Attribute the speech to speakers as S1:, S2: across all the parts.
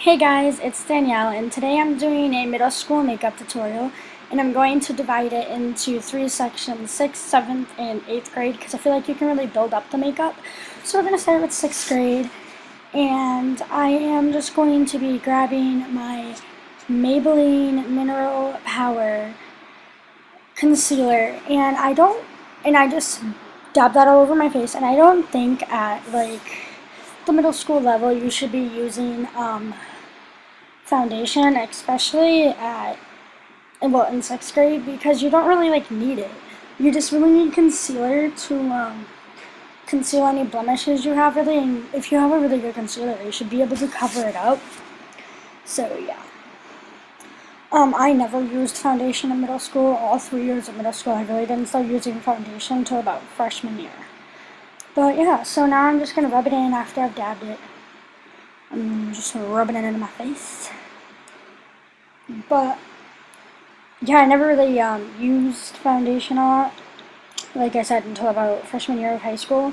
S1: Hey guys, it's Danielle, and today I'm doing a middle school makeup tutorial, and I'm going to divide it into three sections: 6th, 7th, and 8th grade, because I feel like you can really build up the makeup. So we're going to start with 6th grade, and I am just going to be grabbing my Maybelline Mineral Power concealer, and I just dab that all over my face, and I don't think at like the middle school level you should be using foundation, especially in 6th grade, because you don't really need it. You just really need concealer to conceal any blemishes you have, really. And if you have a really good concealer, you should be able to cover it up. So yeah. I never used foundation in middle school. All 3 years of middle school, I really didn't start using foundation until about freshman year. But yeah, so now I'm just gonna rub it in after I've dabbed it. I'm just rubbing it into my face. But yeah, I never really used foundation a lot, like I said, until about freshman year of high school.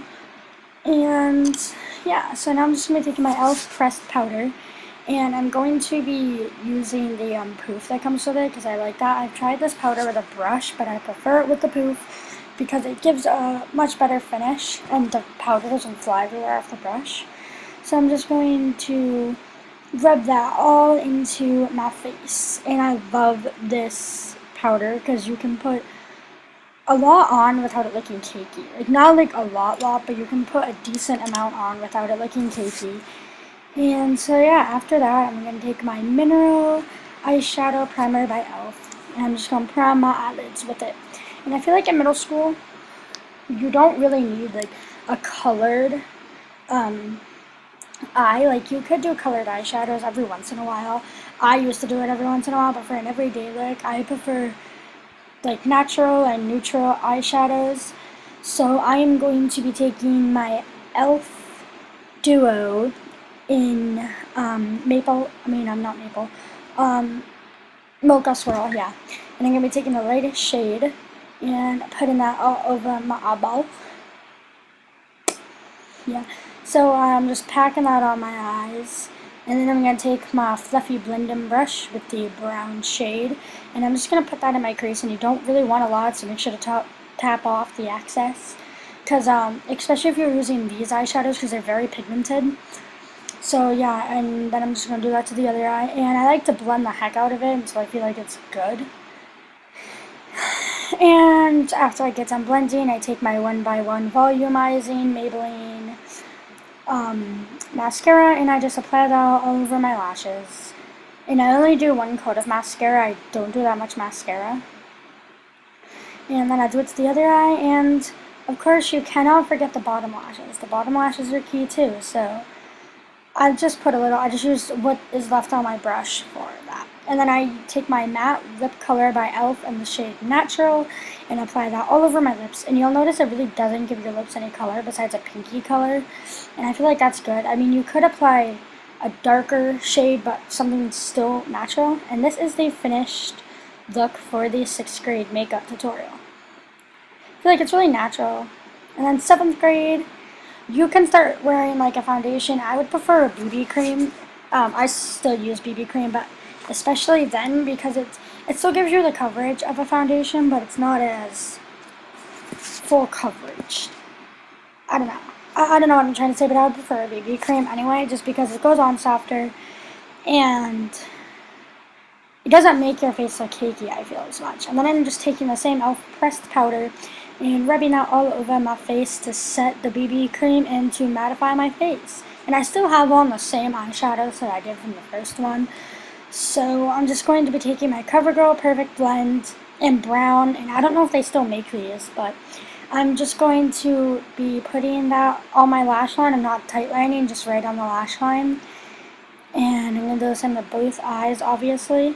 S1: And yeah, so now I'm just going to be taking my e.l.f. pressed powder, and I'm going to be using the poof that comes with it, because I like that. I've tried this powder with a brush, but I prefer it with the poof because it gives a much better finish, and the powder doesn't fly everywhere off the brush. So I'm just going to rub that all into my face. And I love this powder because you can put a lot on without it looking cakey. Like, not like a lot, but you can put a decent amount on without it looking cakey. And so yeah, after that, I'm going to take my Mineral Eyeshadow Primer by e.l.f. and I'm just going to prime my eyelids with it. And I feel like in middle school, you don't really need like a colored eye. Like, you could do colored eyeshadows every once in a while. I used to do it every once in a while, but for an everyday look, I prefer like natural and neutral eyeshadows. So I am going to be taking my e.l.f. Duo in maple, I'm not maple, mocha swirl, yeah. And I'm going to be taking the lightest shade and putting that all over my eyeball. Yeah, so I'm just packing that on my eyes, and then I'm going to take my fluffy blending brush with the brown shade, and I'm just going to put that in my crease. And you don't really want a lot, so make sure to tap off the excess, because especially if you're using these eyeshadows, because they're very pigmented. So yeah, and then I'm just going to do that to the other eye, and I like to blend the heck out of it until I feel like it's good. And after I get done blending, I take my 1x1 volumizing Maybelline mascara, and I just apply that all over my lashes. And I only do one coat of mascara. I don't do that much mascara. And then I do it to the other eye, and of course you cannot forget the bottom lashes. The bottom lashes are key too, so I just use what is left on my brush for that. And then I take my matte lip color by e.l.f. in the shade Natural and apply that all over my lips. And you'll notice it really doesn't give your lips any color besides a pinky color. And I feel like that's good. I mean, you could apply a darker shade, but something still natural. And this is the finished look for the 6th grade makeup tutorial. I feel like it's really natural. And then 7th grade, you can start wearing like a foundation. I would prefer a BB cream. I still use BB cream, but especially then, because it still gives you the coverage of a foundation, but it's not as full coverage. I don't know. I don't know what I'm trying to say, but I would prefer a BB cream anyway, just because it goes on softer and it doesn't make your face so cakey, I feel, as much. And then I'm just taking the same e.l.f. pressed powder and rubbing that all over my face to set the BB cream and to mattify my face. And I still have on the same eyeshadows that I did from the first one. So I'm just going to be taking my CoverGirl Perfect Blend in brown, and I don't know if they still make these, but I'm just going to be putting that on my lash line. I'm not tight lining, just right on the lash line. And I'm going to do the same with both eyes, obviously.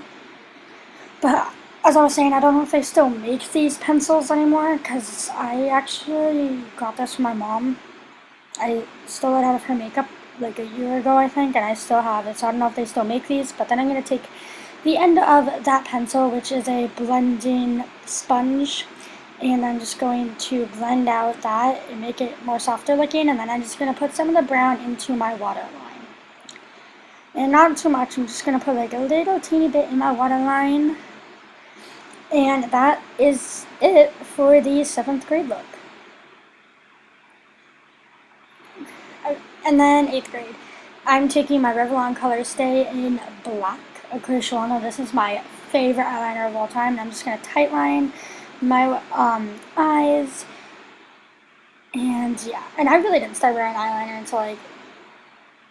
S1: But as I was saying, I don't know if they still make these pencils anymore, because I actually got this from my mom. I stole it out of her makeup like a year ago, I think, and I still have it, so I don't know if they still make these. But then I'm going to take the end of that pencil, which is a blending sponge, and I'm just going to blend out that and make it more softer looking, and then I'm just going to put some of the brown into my waterline. And not too much, I'm just going to put like a little teeny bit in my waterline. And that is it for the 7th grade look. And then 8th grade. I'm taking my Revlon Color Stay in black. Of course, you all know this is my favorite eyeliner of all time. And I'm just going to tightline my eyes. And yeah, and I really didn't start wearing eyeliner until like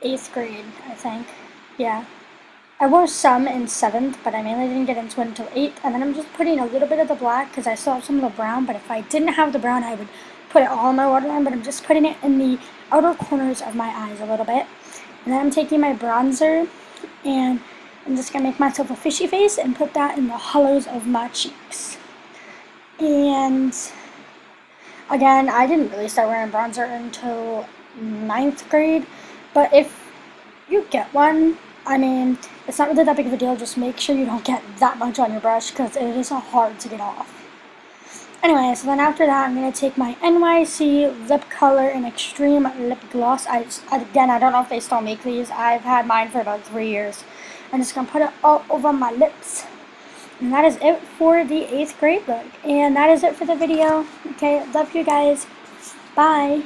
S1: 8th grade, I think. Yeah. I wore some in 7th, but I mainly didn't get into it until 8th. And then I'm just putting a little bit of the black because I still have some of the brown. But if I didn't have the brown, I would put it all in my waterline. But I'm just putting it in the outer corners of my eyes a little bit. And then I'm taking my bronzer and I'm just going to make myself a fishy face and put that in the hollows of my cheeks. And again, I didn't really start wearing bronzer until 9th grade. But if you get one, I mean, it's not really that big of a deal. Just make sure you don't get that much on your brush because it is hard to get off. Anyway, so then after that, I'm going to take my NYC Lip Color in Extreme Lip Gloss. Again, I don't know if they still make these. I've had mine for about 3 years. I'm just going to put it all over my lips. And that is it for the 8th grade look. And that is it for the video. Okay, love you guys. Bye.